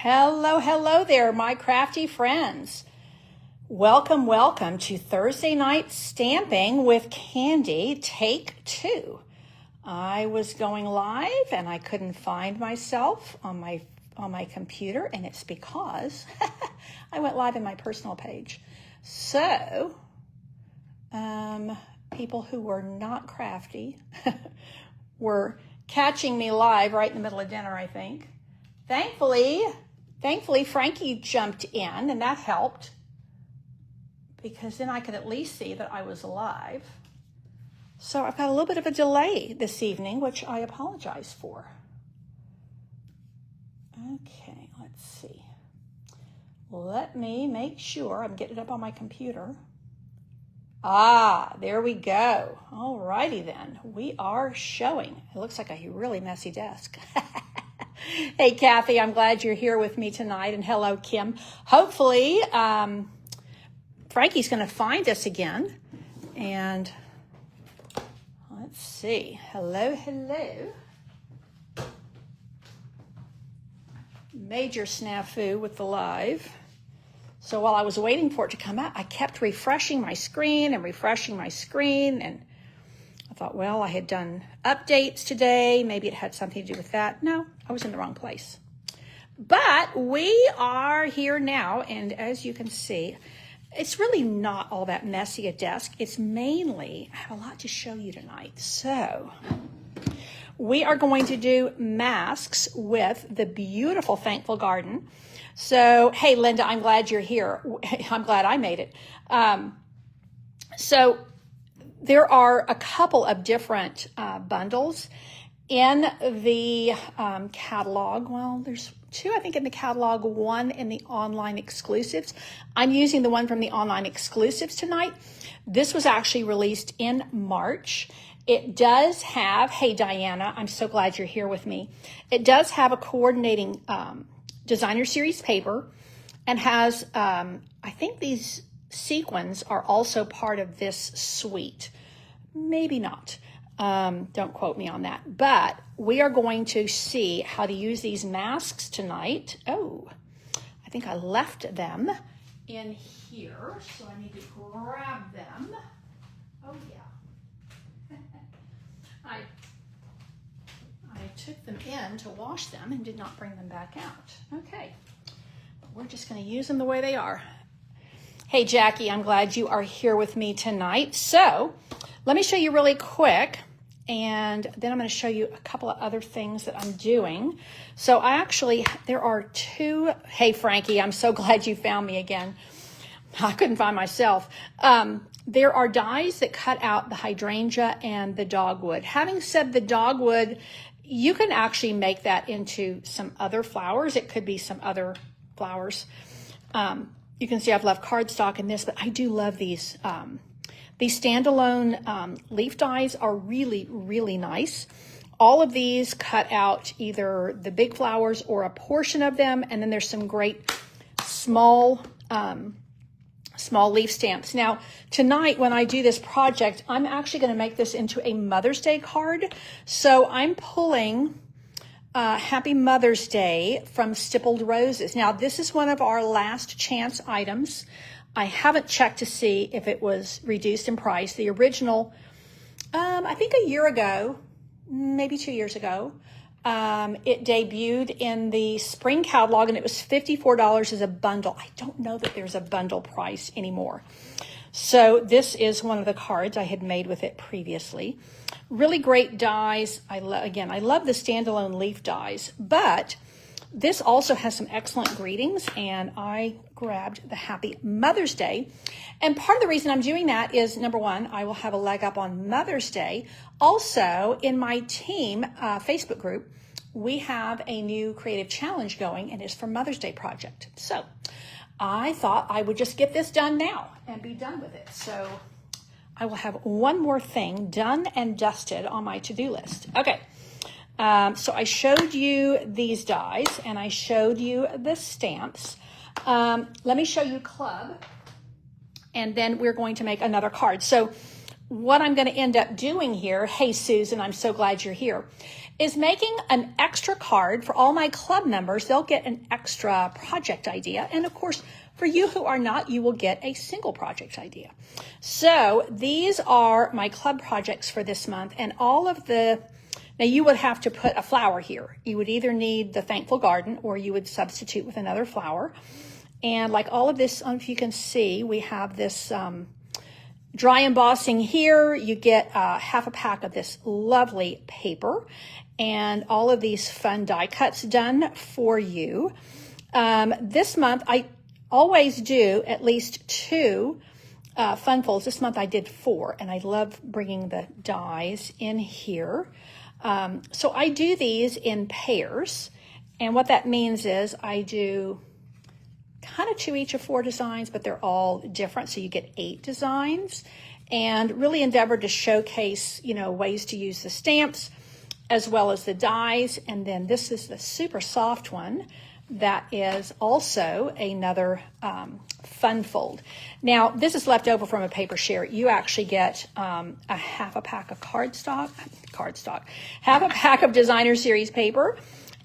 Hello, hello there, my crafty friends. Welcome, welcome to Thursday Night Stamping with Candy, Take 2. I was going live and I couldn't find myself on my computer, and it's because I went live in my personal page. So, people who were not crafty were catching me live right in the middle of dinner, I think. Thankfully, Frankie jumped in, and that helped because then I could at least see that I was alive. So I've got a little bit of a delay this evening, which I apologize for. Okay, let's see. Let me make sure I'm getting it up on my computer. There we go. All righty then. We are showing. It looks like a really messy desk. Hey, Kathy, I'm glad you're here with me tonight. And hello, Kim. Hopefully, Frankie's going to find us again. And let's see. Hello, hello. Major snafu with the live. So while I was waiting for it to come out, I kept refreshing my screen. And I thought, well, I had done updates today. Maybe it had something to do with that. No, I was in the wrong place. But we are here now, and as you can see, it's really not all that messy a desk. It's mainly, I have a lot to show you tonight. So we are going to do masks with the beautiful Thankful Garden. So, hey, Linda, I'm glad you're here. I'm glad I made it. So there are a couple of different bundles in the catalog. Well, there's two, I think, in the catalog, one in the online exclusives. I'm using the one from the online exclusives tonight. This was actually released in March. It does have, hey, Diana, I'm so glad you're here with me. It does have a coordinating designer series paper and has, I think these sequins are also part of this suite. Maybe not. Don't quote me on that. But we are going to see how to use these masks tonight. Oh, I think I left them in here, so I need to grab them. Oh, yeah. I took them in to wash them and did not bring them back out. Okay. We're just going to use them the way they are. Hey, Jackie, I'm glad you are here with me tonight. So let me show you really quick, and then I'm going to show you a couple of other things that I'm doing. So there are two. Hey, Frankie, I'm so glad you found me again. I couldn't find myself. There are dies that cut out the hydrangea and the dogwood. Having said the dogwood, you can actually make that into some other flowers. It could be some other flowers. You can see I've left cardstock in this, but I do love these. These standalone leaf dies are really, really nice. All of these cut out either the big flowers or a portion of them, and then there's some great small leaf stamps. Now, tonight when I do this project, I'm actually going to make this into a Mother's Day card. So I'm pulling Happy Mother's Day from Stippled Roses. Now, this is one of our last chance items. I haven't checked to see if it was reduced in price. The original, I think a year ago, maybe 2 years ago, it debuted in the spring catalog, and it was $54 as a bundle. I don't know that there's a bundle price anymore. So this is one of the cards I had made with it previously. Really great dies. I love the standalone leaf dies, but this also has some excellent greetings, and I grabbed the Happy Mother's Day. And part of the reason I'm doing that is, number one, I will have a leg up on Mother's Day. Also, in my team Facebook group, we have a new creative challenge going, and it's for Mother's Day project. So I thought I would just get this done now and be done with it. So I will have one more thing done and dusted on my to-do list. Okay. So I showed you these dies, and I showed you the stamps. Let me show you Club, and then we're going to make another card. So what I'm going to end up doing here, hey, Susan, I'm so glad you're here, is making an extra card for all my club members. They'll get an extra project idea. And of course, for you who are not, you will get a single project idea. So these are my club projects for this month, and all of now you would have to put a flower here. You would either need the Thankful Garden or you would substitute with another flower. And like all of this, if you can see, we have this dry embossing here. You get half a pack of this lovely paper and all of these fun die cuts done for you. This month, I always do at least 2 fun folds. This month I did 4, and I love bringing the dies in here. So I do these in pairs, and what that means is I do kind of 2 each of 4 designs, but they're all different, so you get 8 designs, and really endeavor to showcase, ways to use the stamps as well as the dies. And then this is the super soft one that is also another fun fold. Now, this is left over from a paper share. You actually get a half a pack of half a pack of Designer Series paper,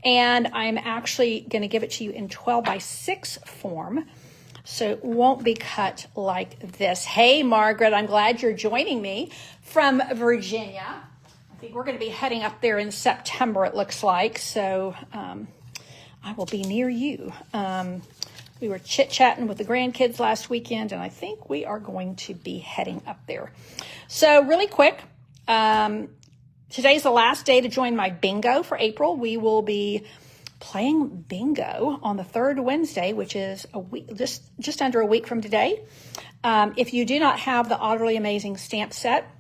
and I'm actually going to give it to you in 12x6 form, so it won't be cut like this. Hey, Margaret, I'm glad you're joining me from Virginia. I think we're going to be heading up there in September, it looks like, so I will be near you. We were chit-chatting with the grandkids last weekend, and I think we are going to be heading up there. So really quick, today's the last day to join my bingo for April. We will be playing bingo on the 3rd Wednesday, which is a week, just under a week from today. If you do not have the Utterly Amazing stamp set,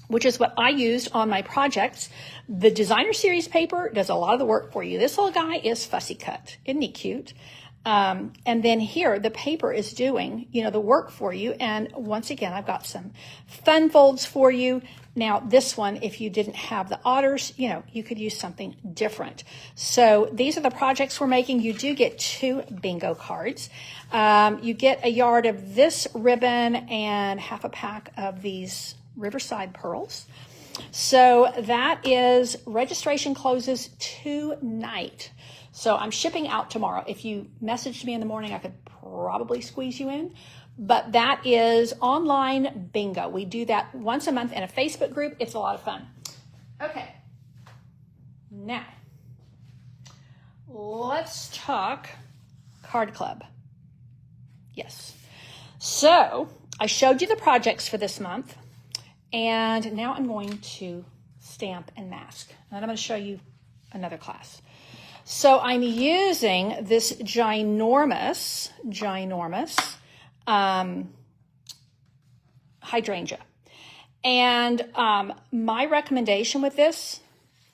which is what I used on my projects, the Designer Series paper does a lot of the work for you. This little guy is fussy cut. Isn't he cute? And then here, the paper is doing, the work for you. And once again, I've got some fun folds for you. Now, this one, if you didn't have the otters, you could use something different. So these are the projects we're making. You do get 2 bingo cards. You get a yard of this ribbon and half a pack of these Riverside pearls. So that is, registration closes tonight. So I'm shipping out tomorrow. If you messaged me in the morning, I could probably squeeze you in. But that is online bingo. We do that once a month in a Facebook group. It's a lot of fun. Okay. Now, let's talk card club. Yes. So I showed you the projects for this month. And now I'm going to stamp and mask. And then I'm going to show you another class. So I'm using this ginormous hydrangea. And my recommendation with this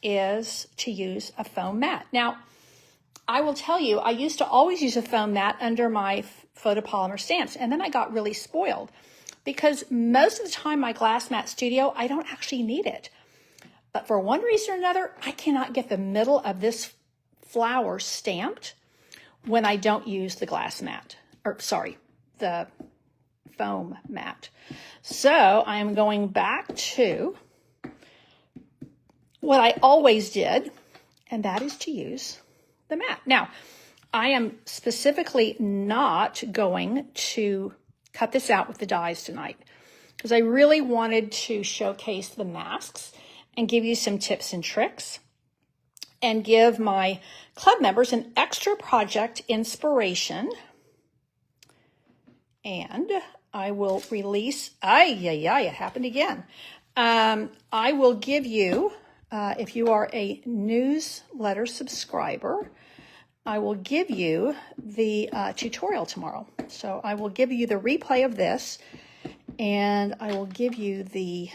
is to use a foam mat. Now, I will tell you, I used to always use a foam mat under my photopolymer stamps, and then I got really spoiled because most of the time my glass mat studio, I don't actually need it. But for one reason or another, I cannot get the middle of this flower stamped when I don't use the glass mat, the foam mat. So I'm going back to what I always did, and that is to use the mat. Now, I am specifically not going to cut this out with the dies tonight because I really wanted to showcase the masks and give you some tips and tricks and give my club members an extra project inspiration. And I will release, it happened again. I will give you, if you are a newsletter subscriber, I will give you the tutorial tomorrow. So I will give you the replay of this, and I will give you the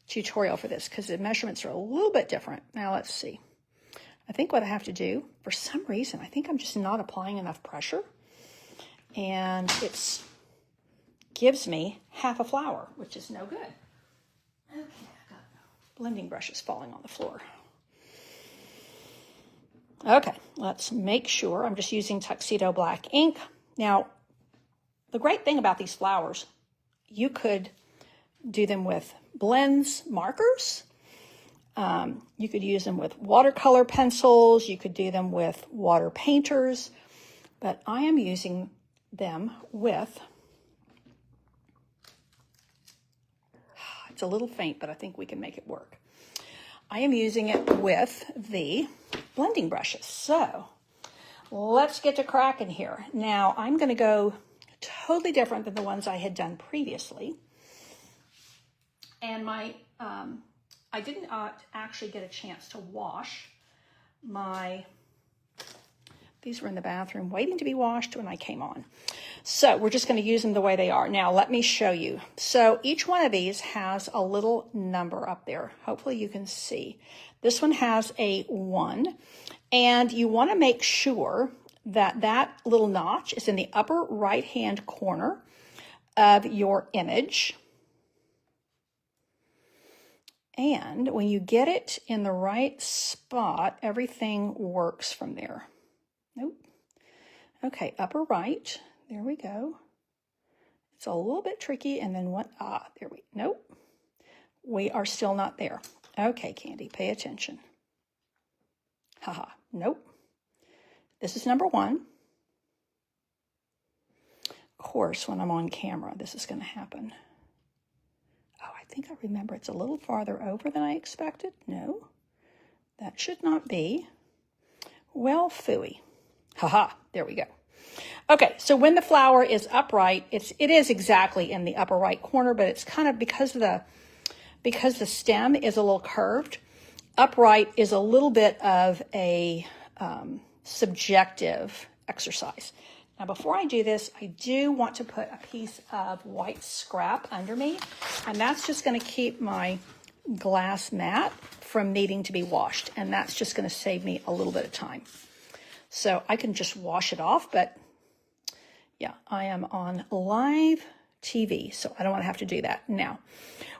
tutorial for this because the measurements are a little bit different. Now let's see. I think what I have to do, for some reason, I think I'm just not applying enough pressure, and it gives me half a flower, which is no good. Okay, I got blending brushes falling on the floor. Okay, let's make sure. I'm just using Tuxedo Black ink. Now, the great thing about these flowers, you could do them with blends, markers. You could use them with watercolor pencils. You could do them with water painters. But I am using them with, it's a little faint, but I think we can make it work. I am using it with the blending brushes. So let's get to cracking here. Now I'm going to go totally different than the ones I had done previously. And I did not actually get a chance to wash these were in the bathroom waiting to be washed when I came on. So we're just going to use them the way they are. Now let me show you. So each one of these has a little number up there. Hopefully you can see. This one has a 1, and you want to make sure that that little notch is in the upper right-hand corner of your image. And when you get it in the right spot, everything works from there. Nope. Okay, upper right. There we go. It's a little bit tricky. And then what? There we, nope. We are still not there. Okay, Candy, pay attention. Haha, nope. This is number 1. Of course, when I'm on camera, this is going to happen. Oh, I think I remember it's a little farther over than I expected. No, that should not be. Well, phooey. Haha, there we go. Okay, so when the flower is upright, it is exactly in the upper right corner, but it's kind of because the stem is a little curved, upright is a little bit of a subjective exercise. Now, before I do this, I do want to put a piece of white scrap under me, and that's just going to keep my glass mat from needing to be washed, and that's just going to save me a little bit of time. So I can just wash it off, but yeah, I am on live TV, so I don't want to have to do that. Now,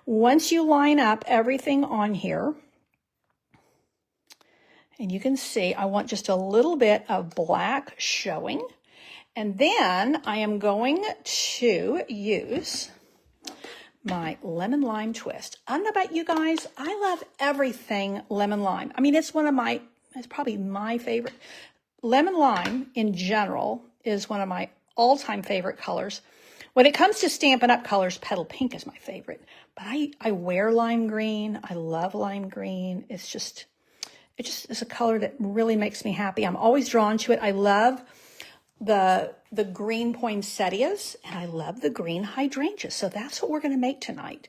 once you line up everything on here, and you can see I want just a little bit of black showing, and then I am going to use my lemon lime twist. I don't know about you guys, I love everything lemon lime. I mean, it's probably my favorite. Lemon lime in general is one of my all-time favorite colors. When it comes to Stampin' Up! Colors, Petal Pink is my favorite. But I wear lime green. I love lime green. It just is a color that really makes me happy. I'm always drawn to it. I love the green poinsettias, and I love the green hydrangeas. So that's what we're going to make tonight.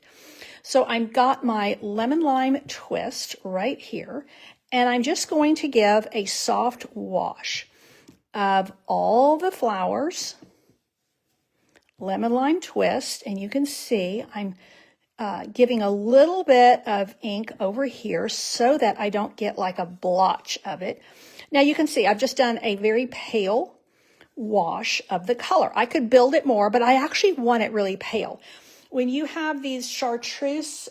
So I've got my lemon lime twist right here, and I'm just going to give a soft wash of all the flowers, lemon lime twist, and you can see I'm giving a little bit of ink over here so that I don't get like a blotch of it. Now you can see I've just done a very pale wash of the color. I could build it more, but I actually want it really pale. When you have these chartreuse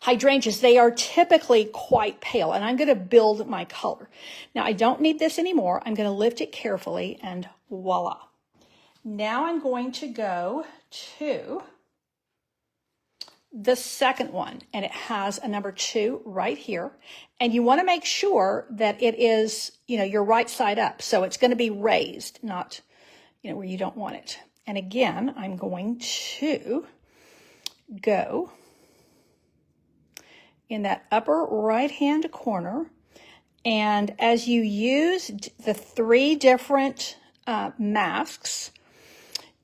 hydrangeas, they are typically quite pale, and I'm going to build my color. Now, I don't need this anymore. I'm going to lift it carefully, and voila. Now I'm going to go to the second one, and it has a number 2 right here. And you want to make sure that it is, your right side up. So it's going to be raised, not, where you don't want it. And again, I'm going to go in that upper right-hand corner. And as you use the 3 different masks,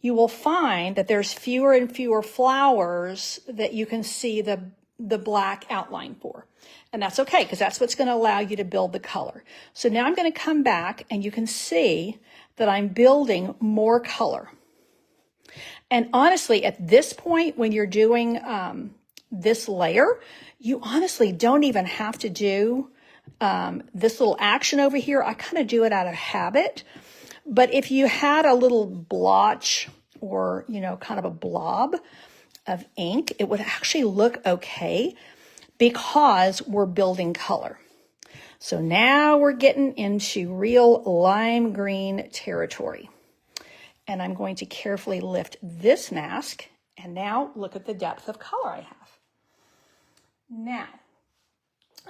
you will find that there's fewer and fewer flowers that you can see the black outline for. And that's okay, because that's what's going to allow you to build the color. So now I'm going to come back, and you can see that I'm building more color. And honestly, at this point, when you're doing this layer, you honestly don't even have to do this little action over here. I kind of do it out of habit. But if you had a little blotch or, kind of a blob of ink, it would actually look okay because we're building color. So now we're getting into real lime green territory. And I'm going to carefully lift this mask. And now look at the depth of color I have. Now,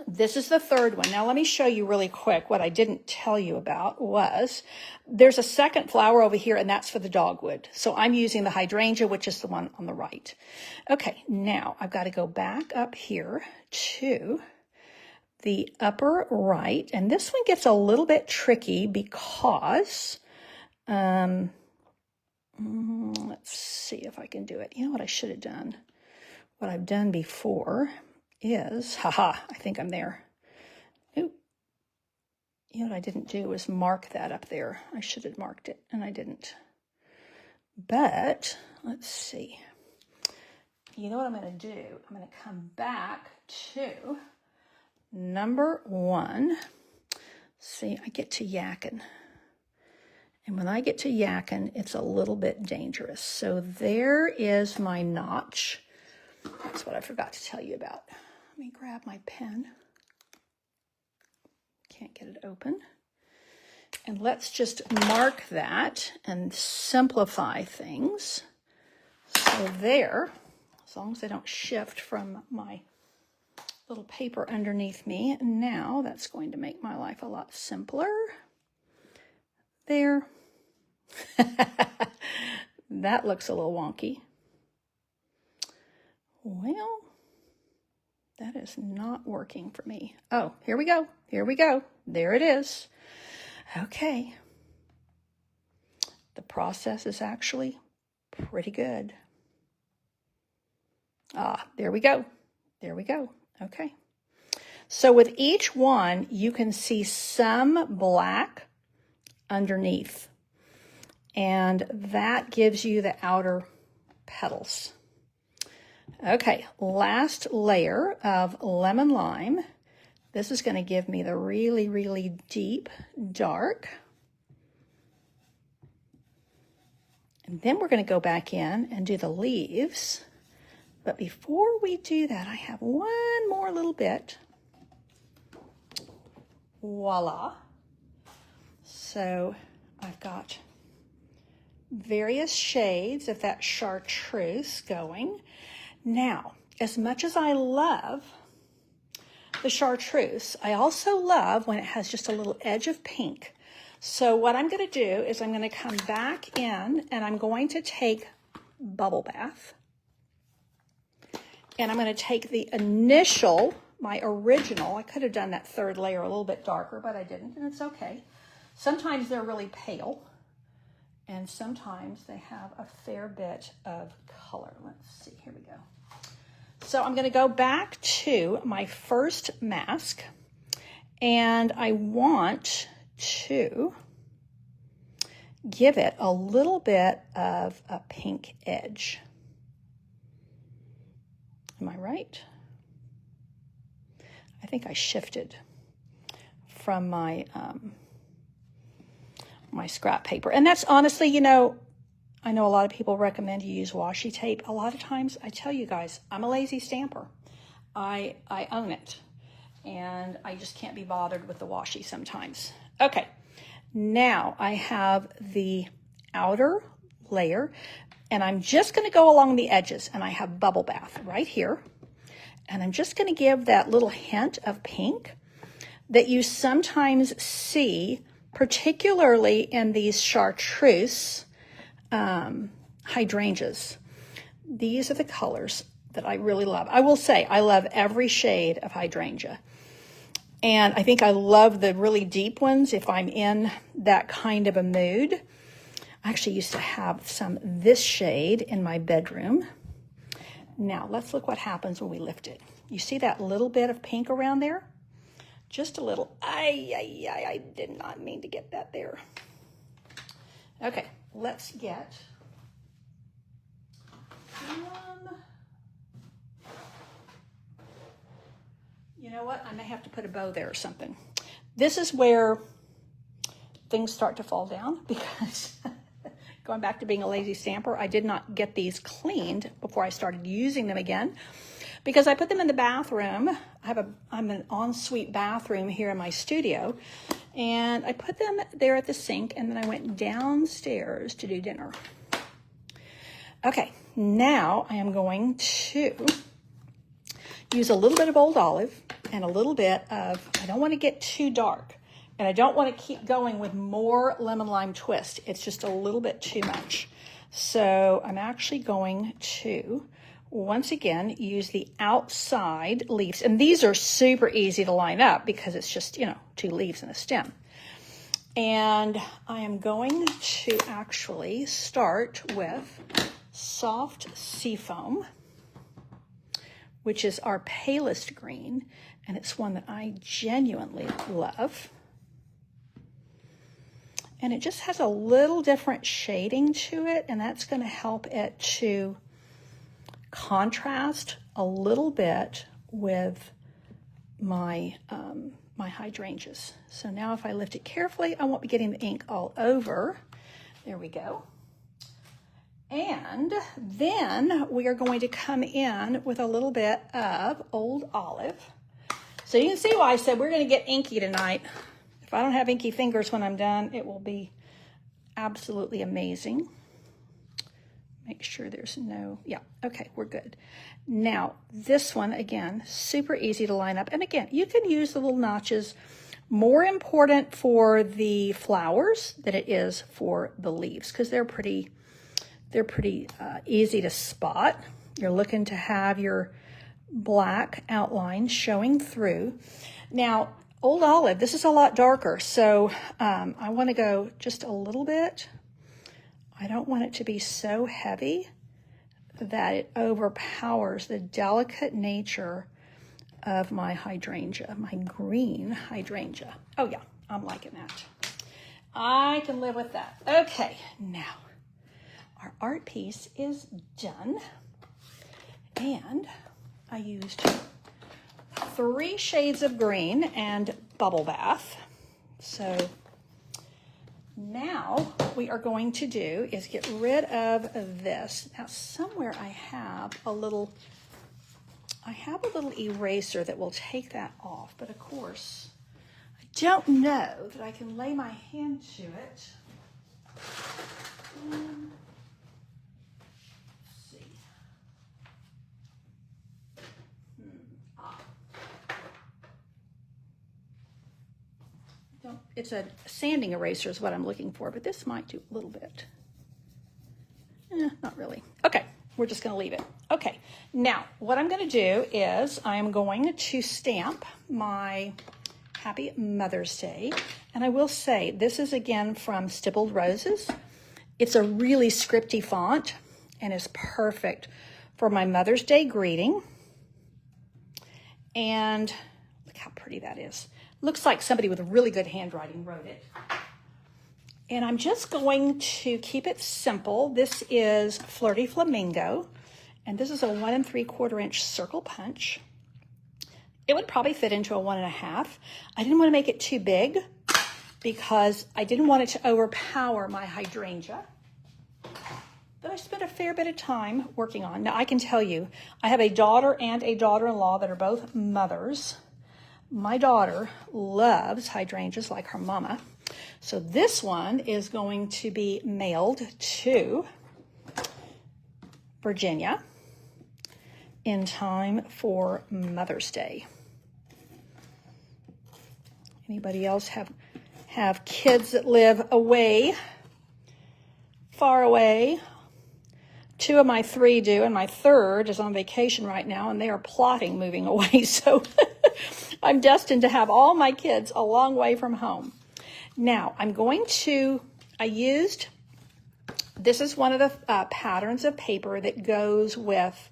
This is the third one. Now let me show you really quick. What I didn't tell you about was there's a second flower over here, and that's for the dogwood. So I'm using the hydrangea, which is the one on the right. Okay, now I've got to go back up here to the upper right, and this one gets a little bit tricky because let's see if I can do it. You know what I should have done? What I've done before is, I think I'm there. Oop. You know what I didn't do was mark that up there. I should have marked it, and I didn't. But let's see. You know what I'm going to do? I'm going to come back to number 1. See, I get to yakking. And when I get to yakking, it's a little bit dangerous. So there is my notch. That's what I forgot to tell you about. Let me grab my pen. Can't get it open. And let's just mark that and simplify things. So there, as long as I don't shift from my little paper underneath me, now that's going to make my life a lot simpler. There. That looks a little wonky. Well, that is not working for me. Oh, here we go. Here we go. There it is. Okay. The process is actually pretty good. There we go. There we go. Okay. So with each one, you can see some black underneath, and that gives you the outer petals. Okay, last layer of lemon lime. This is going to give me the really, really deep dark. And then we're going to go back in and do the leaves. But before we do that, I have one more little bit. Voila. So I've got various shades of that chartreuse going. Now, as much as I love the chartreuse, I also love when it has just a little edge of pink. So what I'm going to do is I'm going to come back in and I'm going to take Bubble Bath. And I'm going to take the initial, my original. I could have done that third layer a little bit darker, but I didn't, and it's okay. Sometimes they're really pale, and sometimes they have a fair bit of color. Let's see, here we go. So I'm going to go back to my first mask, and I want to give it a little bit of a pink edge. Am I right? I think I shifted from my my scrap paper. And that's honestly, you know, I know a lot of people recommend you use washi tape. A lot of times, I tell you guys, I'm a lazy stamper. I own it. And I just can't be bothered with the washi sometimes. Okay, now I have the outer layer, and I'm just going to go along the edges, and I have Bubble Bath right here. And I'm just going to give that little hint of pink that you sometimes see, particularly in these chartreuse hydrangeas. These are the colors that I really love. I will say I love every shade of hydrangea. And I think I love the really deep ones if I'm in that kind of a mood. I actually used to have some this shade in my bedroom. Now, let's look what happens when we lift it. You see that little bit of pink around there? Just a little. I did not mean to get that there. Okay, let's get you know what? I may have to put a bow there or something. This is where things start to fall down because going back to being a lazy stamper, I did not get these cleaned before I started using them again because I put them in the bathroom. I'm an ensuite bathroom here in my studio, and I put them there at the sink, and then I went downstairs to do dinner. Okay, now I am going to use a little bit of Old Olive and a little bit of, I don't want to get too dark, and I don't want to keep going with more lemon lime twist. It's just a little bit too much. So I'm actually going to, once again, use the outside leaves. And these are super easy to line up because it's just, 2 leaves and a stem. And I am going to actually start with Soft Seafoam, which is our palest green, and it's one that I genuinely love. And it just has a little different shading to it, and that's going to help it to contrast a little bit with my my hydrangeas. So now if I lift it carefully, I won't be getting the ink all over. There we go. And then we are going to come in with a little bit of Old Olive. So you can see why I said we're going to get inky tonight. If I don't have inky fingers when I'm done, it will be absolutely amazing. Make sure there's no, yeah, okay, we're good. Now, this one, again, super easy to line up. And again, you can use the little notches. More important for the flowers than it is for the leaves because they're pretty easy to spot. You're looking to have your black outline showing through. Now, Old Olive, this is a lot darker, so I want to go just a little bit. I don't want it to be so heavy that it overpowers the delicate nature of my hydrangea, my green hydrangea. Oh yeah, I'm liking that. I can live with that. Okay, now our art piece is done, and I used 3 shades of green and Bubble Bath. So now what we are going to do is get rid of this. Now somewhere I have a little eraser that will take that off, but of course I don't know that I can lay my hand to it. Let's see. It's a sanding eraser is what I'm looking for, but this might do a little bit. Not really. Okay, we're just going to leave it. Okay, now what I'm going to do is I'm going to stamp my Happy Mother's Day. And I will say, this is again from Stippled Roses. It's a really scripty font and is perfect for my Mother's Day greeting. And look how pretty that is. Looks like somebody with really good handwriting wrote it. And I'm just going to keep it simple. This is Flirty Flamingo, and this is a 1 3/4 inch circle punch. It would probably fit into a 1.5. I didn't want to make it too big because I didn't want it to overpower my hydrangea. But I spent a fair bit of time working on. Now I can tell you, I have a daughter and a daughter-in-law that are both mothers. My daughter loves hydrangeas like her mama. So this one is going to be mailed to Virginia in time for Mother's Day. Anybody else have kids that live away, far away? 2 of my 3 do, and my 3rd is on vacation right now, and they are plotting moving away. So I'm destined to have all my kids a long way from home. Now, this is one of the patterns of paper that goes with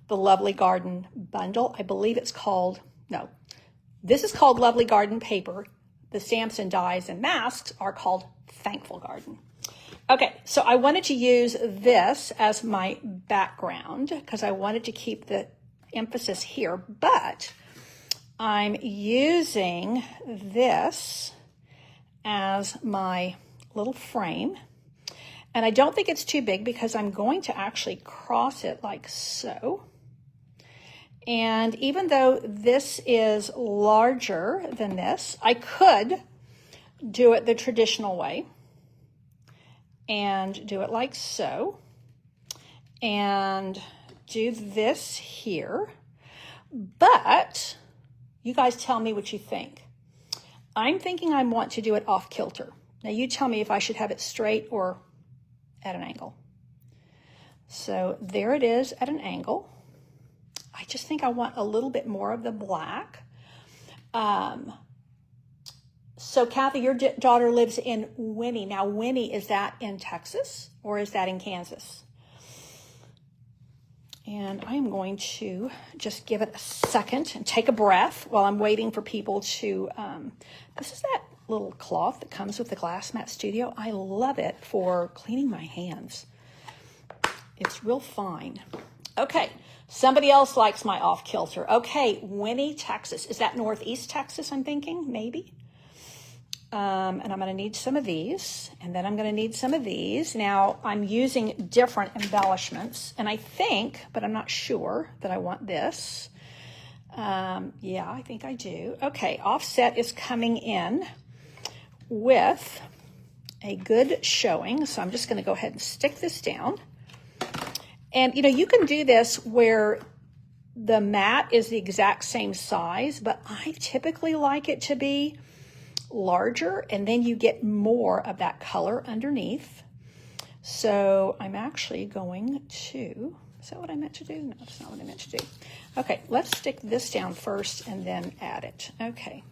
the Lovely Garden bundle. I believe it's called, no, this is called Lovely Garden paper. The stamps and dies and masks are called Thankful Garden. Okay, so I wanted to use this as my background because I wanted to keep the emphasis here, but I'm using this as my little frame. And I don't think it's too big because I'm going to actually cross it like so. And even though this is larger than this, I could do it the traditional way and do it like so and do this here. But you guys tell me what you think. I'm thinking I want to do it off kilter. Now you tell me if I should have it straight or at an angle. So there it is at an angle. I just think I want a little bit more of the black. So Kathy, your daughter lives in Winnie. Now Winnie, is that in Texas or is that in Kansas? And I am going to just give it a second and take a breath while I'm waiting for people to, this is that little cloth that comes with the Glass Mat Studio. I love it for cleaning my hands. It's real fine. Okay, somebody else likes my off kilter. Okay, Winnie, Texas. Is that Northeast Texas, I'm thinking? Maybe. And I'm going to need some of these, and then I'm going to need some of these. Now, I'm using different embellishments, and I think, but I'm not sure, that I want this. Yeah, I think I do. Okay, Offset is coming in with a good showing, so I'm just going to go ahead and stick this down. And, you can do this where the mat is the exact same size, but I typically like it to be larger, and then you get more of that color underneath. So I'm actually going to, is that what I meant to do? No, that's not what I meant to do. Okay, let's stick this down first and then add it. Okay,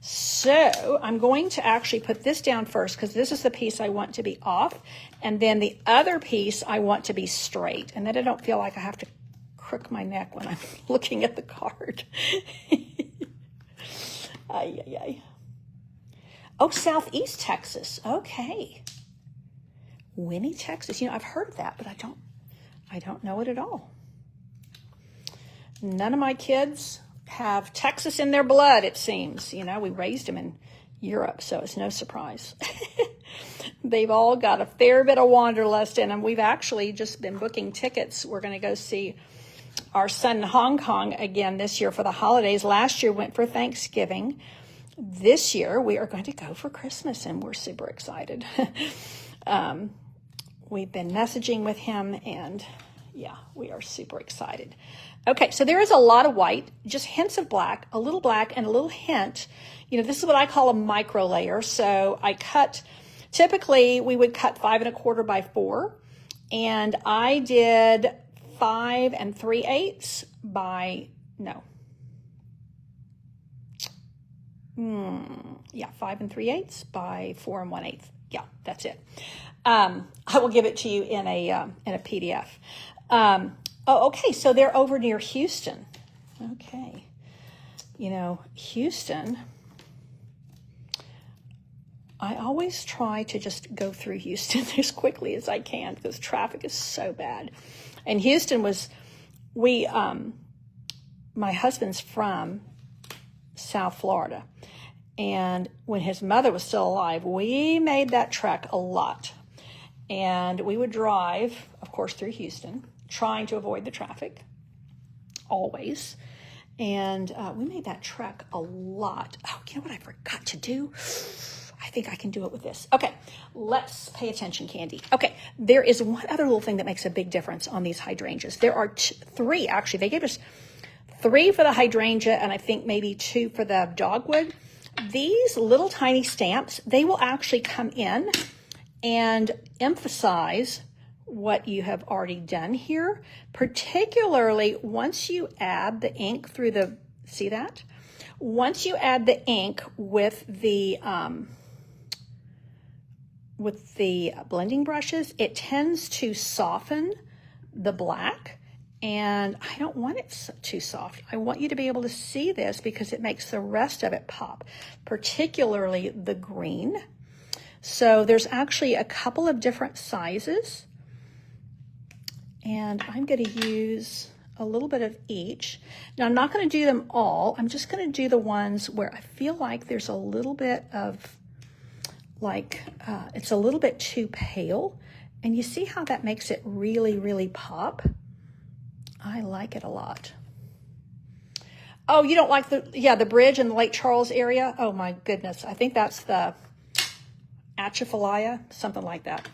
so I'm going to actually put this down first because this is the piece I want to be off, and then the other piece I want to be straight, and then I don't feel like I have to crook my neck when I'm looking at the card. Ay, ay, ay. Oh, Southeast Texas. Okay. Winnie, Texas. I've heard of that, but I don't know it at all. None of my kids have Texas in their blood, it seems. We raised them in Europe, so it's no surprise. They've all got a fair bit of wanderlust in them. We've actually just been booking tickets. We're going to go see our son in Hong Kong again this year for the holidays. Last year went for Thanksgiving. This year, we are going to go for Christmas, and we're super excited. We've been messaging with him, and yeah, we are super excited. Okay, so there is a lot of white, just hints of black, and a little hint. This is what I call a micro layer. So I cut, typically we would cut 5 1/4 by 4, and I did 5 3/8 by, no. 5 3/8 by 4 1/8. Yeah, that's it. I will give it to you in a PDF. Okay, so they're over near Houston. Okay, Houston. I always try to just go through Houston as quickly as I can because traffic is so bad. And Houston was, my husband's from South Florida. And when his mother was still alive, we made that trek a lot. And we would drive, of course, through Houston, trying to avoid the traffic, always. And we made that trek a lot. Oh, you know what I forgot to do? I think I can do it with this. Okay, let's pay attention, Candy. Okay, there is one other little thing that makes a big difference on these hydrangeas. There are 3, actually. They gave us 3 for the hydrangea, and I think maybe 2 for the dogwood. These little tiny stamps, they will actually come in and emphasize what you have already done here, particularly once you add the ink through the, see that? Once you add the ink with the blending brushes, it tends to soften the black. And I don't want it too soft. I want you to be able to see this because it makes the rest of it pop, particularly the green. So there's actually a couple of different sizes. And I'm going to use a little bit of each. Now, I'm not going to do them all. I'm just going to do the ones where I feel like there's a little bit of, it's a little bit too pale. And you see how that makes it really, really pop? I like it a lot. Oh, you don't like the bridge in the Lake Charles area? Oh my goodness. I think that's the Atchafalaya, something like that.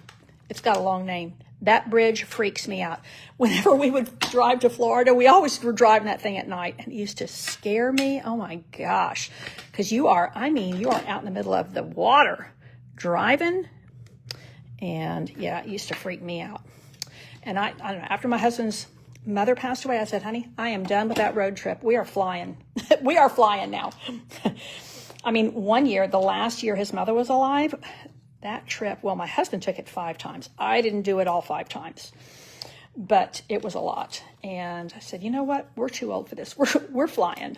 It's got a long name. That bridge freaks me out. Whenever we would drive to Florida, we always were driving that thing at night, and it used to scare me. Oh my gosh. Because you are out in the middle of the water driving. And yeah, it used to freak me out. And I don't know, after my husband's mother passed away, I said, honey, I am done with that road trip. We are flying. We are flying now. I mean, one year, the last year his mother was alive, that trip, well, my husband took it 5 times. I didn't do it all 5 times, but it was a lot. And I said, you know what? We're too old for this. We're flying.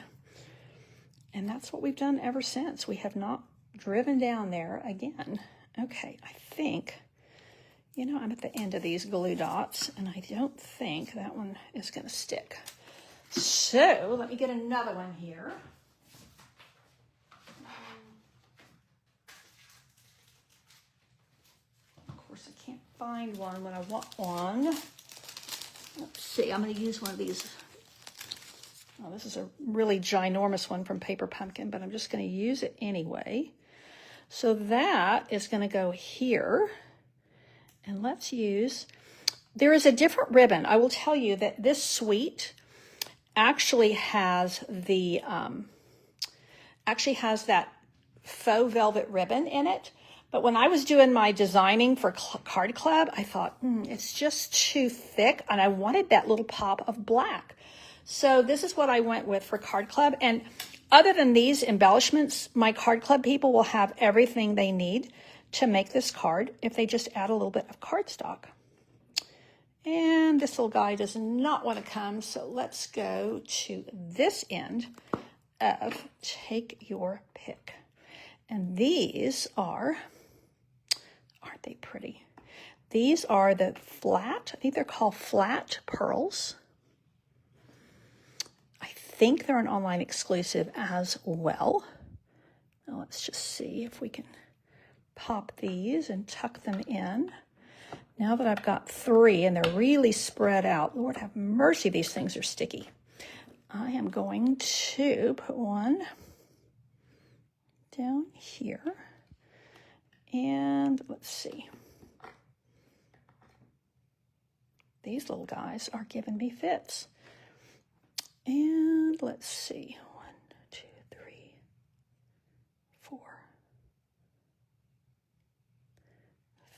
And that's what we've done ever since. We have not driven down there again. Okay, I think, I'm at the end of these glue dots, and I don't think that one is going to stick. So let me get another one here. I can't find one when I want one. Let's see, I'm going to use one of these. Oh, this is a really ginormous one from Paper Pumpkin, but I'm just going to use it anyway. So that is going to go here. And let's use, there is a different ribbon. I will tell you that this suite actually has the, that faux velvet ribbon in it. But when I was doing my designing for Card Club, I thought, it's just too thick, and I wanted that little pop of black. So this is what I went with for Card Club. And other than these embellishments, my Card Club people will have everything they need to make this card if they just add a little bit of cardstock. And this little guy does not want to come, so let's go to this end of Take Your Pick. And these are, aren't they pretty? These are the flat, I think they're called flat pearls. I think they're an online exclusive as well. Now let's just see if we can pop these and tuck them in. Now that I've got 3 and they're really spread out, Lord have mercy, these things are sticky. I am going to put one down here, and let's see. These little guys are giving me fits. And let's see, 1, 2, 3, 4,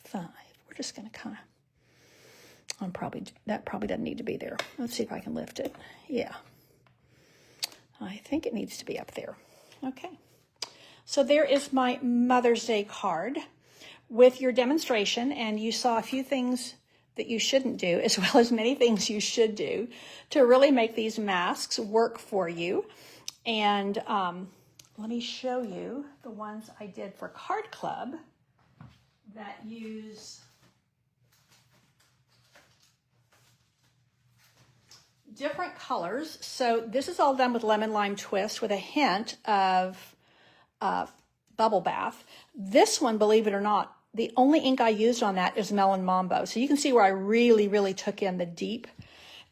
5. We're just going to kind of, that probably doesn't need to be there. Let's see if I can lift it. Yeah, I think it needs to be up there. Okay. So there is my Mother's Day card with your demonstration, and you saw a few things that you shouldn't do, as well as many things you should do to really make these masks work for you. And let me show you the ones I did for Card Club that use different colors. So this is all done with Lemon Lime Twist with a hint of Bubble Bath. This one, believe it or not, the only ink I used on that is Melon Mambo. So you can see where I really, really took in the deep.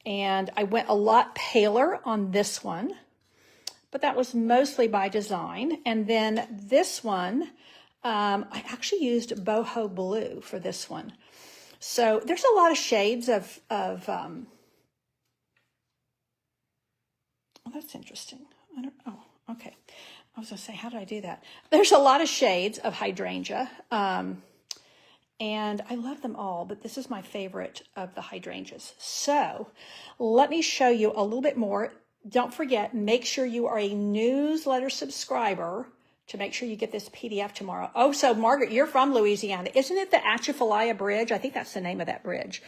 And I went a lot paler on this one, but that was mostly by design. And then this one, I actually used Boho Blue for this one. So there's a lot of shades of oh, that's interesting. Okay. I was going to say, how did I do that? There's a lot of shades of hydrangea, and I love them all, but this is my favorite of the hydrangeas. So let me show you a little bit more. Don't forget, make sure you are a newsletter subscriber to make sure you get this PDF tomorrow. Oh, so Margaret, you're from Louisiana. Isn't it the Atchafalaya Bridge? I think that's the name of that bridge.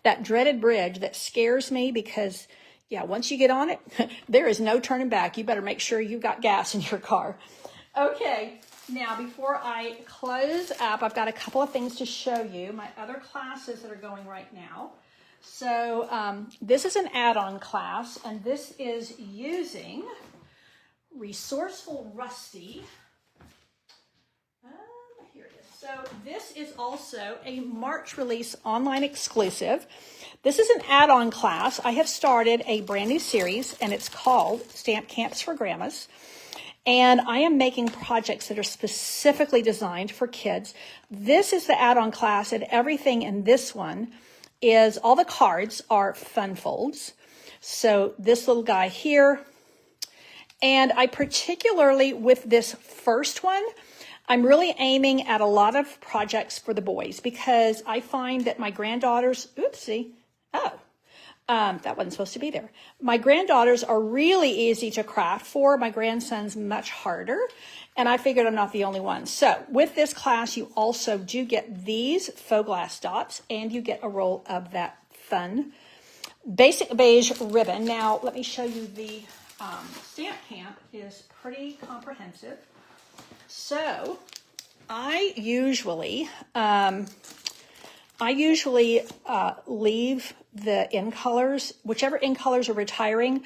That dreaded bridge that scares me because, yeah, once you get on it, there is no turning back. You better make sure you've got gas in your car. Okay, now before I close up, I've got a couple of things to show you. My other classes that are going right now. So this is an add-on class, and this is using Resourceful Rusty. Here it is. So this is also a March release online exclusive. This is an add-on class. I have started a brand new series, and it's called Stamp Camps for Grandmas. And I am making projects that are specifically designed for kids. This is the add-on class, and everything in this one is all the cards are fun folds. So this little guy here, and I particularly with this first one, I'm really aiming at a lot of projects for the boys because I find that my granddaughters, that wasn't supposed to be there. My granddaughters are really easy to craft for. My grandson's much harder. And I figured I'm not the only one. So with this class, you also do get these faux glass dots and you get a roll of that fun basic beige ribbon. Now, let me show you the stamp camp is pretty comprehensive. So I usually leave the in colors, whichever in colors are retiring,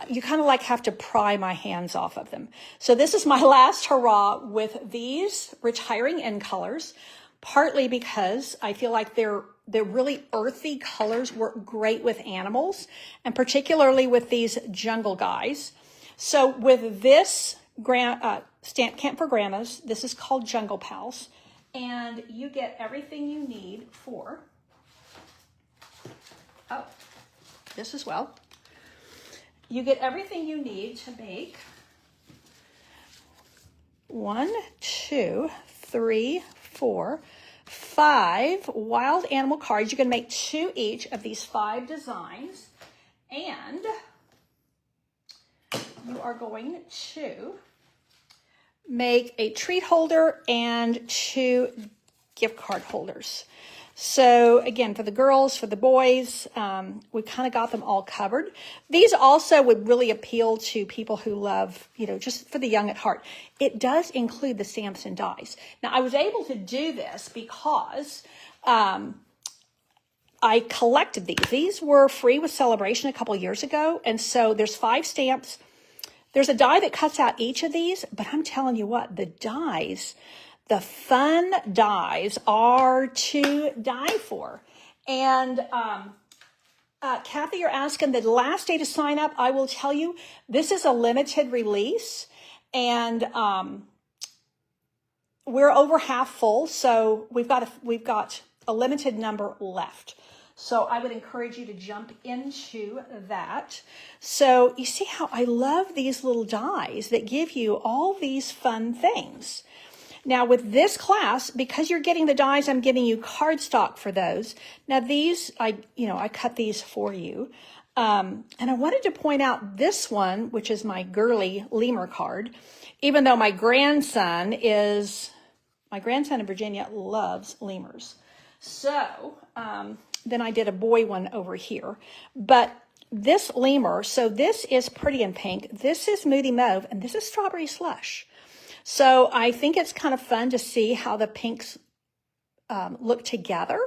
you kind of like have to pry my hands off of them. So this is my last hurrah with these retiring in colors, partly because I feel like they're really earthy colors work great with animals, and particularly with these jungle guys. So with this Stamp Camp for Grandmas, this is called Jungle Pals, and you get everything you need for, this as well. You get everything you need to make 1, 2, 3, 4, 5 wild animal cards. You're going to make 2 each of these 5 designs, and you are going to make a treat holder and 2 gift card holders. So again, for the girls, for the boys, we kind of got them all covered. These also would really appeal to people who love, just for the young at heart. It does include the stamps and dies. Now, I was able to do this because I collected these. These were free with Celebration a couple years ago. And so there's 5 stamps. There's a die that cuts out each of these, but I'm telling you what, the dies, the fun dies are to die for. And Kathy, you're asking the last day to sign up. I will tell you, this is a limited release, and we're over half full, so we've got a limited number left. So I would encourage you to jump into that. So you see how I love these little dies that give you all these fun things. Now with this class, because you're getting the dies, I'm giving you cardstock for those. Now these, I cut these for you. And I wanted to point out this one, which is my girly lemur card, even though my grandson in Virginia loves lemurs. So, then I did a boy one over here. But this lemur, so this is Pretty in Pink, this is Moody Mauve, and this is Strawberry Slush. So I think it's kind of fun to see how the pinks look together.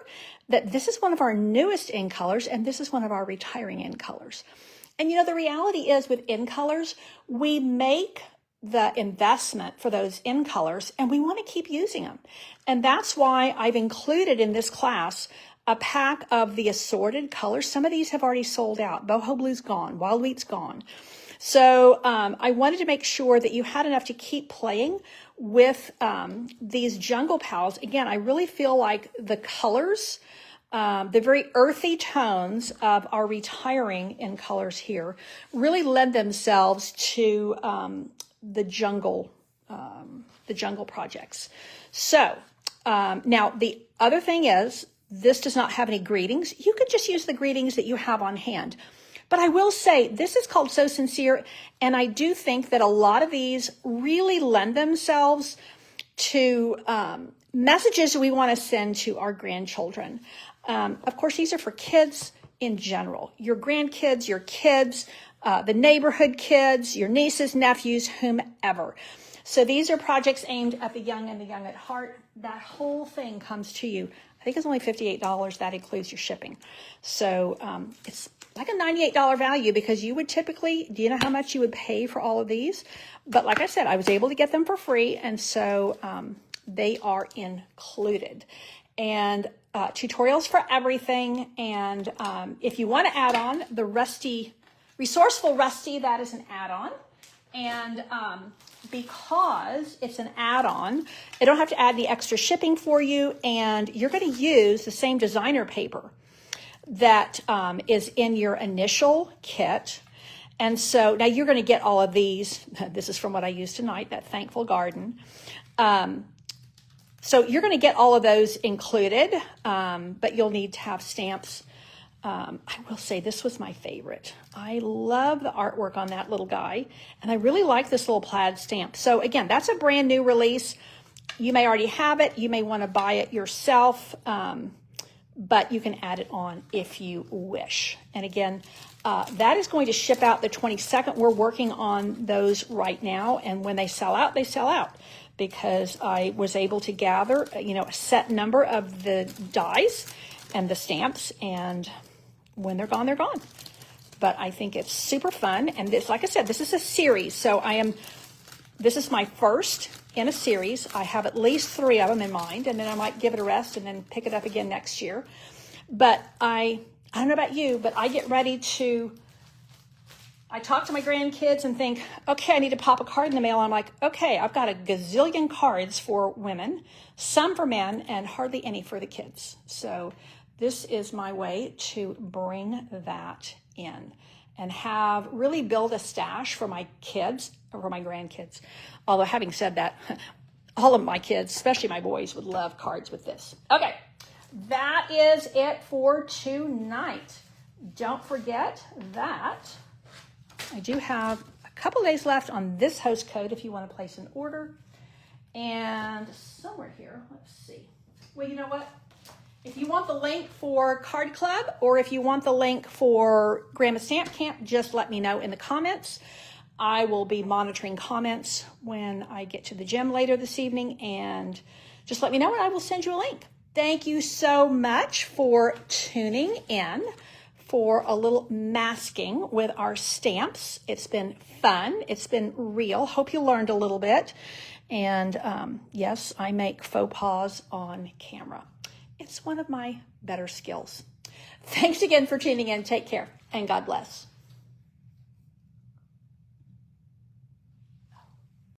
That this is one of our newest in colors, and this is one of our retiring in colors. And the reality is with in colors, we make the investment for those in colors, and we want to keep using them. And that's why I've included in this class a pack of the assorted colors. Some of these have already sold out. Boho Blue's gone. Wild Wheat's gone. So I wanted to make sure that you had enough to keep playing with these Jungle Pals. Again, I really feel like the colors, the very earthy tones of our retiring in colors here really lend themselves to the jungle projects. So now the other thing is, this does not have any greetings. You could just use the greetings that you have on hand. But I will say, this is called So Sincere, and I do think that a lot of these really lend themselves to messages we want to send to our grandchildren. Of course, these are for kids in general. Your grandkids, your kids, the neighborhood kids, your nieces, nephews, whomever. So these are projects aimed at the young and the young at heart. That whole thing comes to you. I think it's only $58. That includes your shipping. So it's like a $98 value because you would typically, do you know how much you would pay for all of these? But like I said, I was able to get them for free. And so they are included. And tutorials for everything. And if you want to add on the Resourceful Rusty, that is an add-on. And because it's an add-on, I don't have to add any extra shipping for you, and you're going to use the same designer paper that is in your initial kit. And so now you're going to get all of these. This is from what I used tonight, that Thankful Garden. So you're going to get all of those included, but you'll need to have stamps. I will say this was my favorite. I love the artwork on that little guy, and I really like this little plaid stamp. So again, that's a brand new release. You may already have it. You may want to buy it yourself, but you can add it on if you wish. And again, that is going to ship out the 22nd. We're working on those right now, and when they sell out, they sell out, because I was able to gather, a set number of the dies and the stamps, and when they're gone, they're gone. But I think it's super fun, and this, like I said, this is a series, so this is my first in a series. I have at least 3 of them in mind, and then I might give it a rest and then pick it up again next year. But I don't know about you, but I get ready to, I talk to my grandkids and think, okay, I need to pop a card in the mail. I'm like, okay, I've got a gazillion cards for women, some for men, and hardly any for the kids. So this is my way to bring that in and really build a stash for my kids, or for my grandkids. Although having said that, all of my kids, especially my boys, would love cards with this. Okay, that is it for tonight. Don't forget that I do have a couple days left on this host code if you want to place an order. And somewhere here, let's see. Well, you know what? If you want the link for Card Club, or if you want the link for Grandma Stamp Camp, just let me know in the comments. I will be monitoring comments when I get to the gym later this evening, and just let me know and I will send you a link. Thank you so much for tuning in for a little masking with our stamps. It's been fun. It's been real. Hope you learned a little bit. And yes, I make faux pas on camera. It's one of my better skills. Thanks again for tuning in. Take care, and God bless.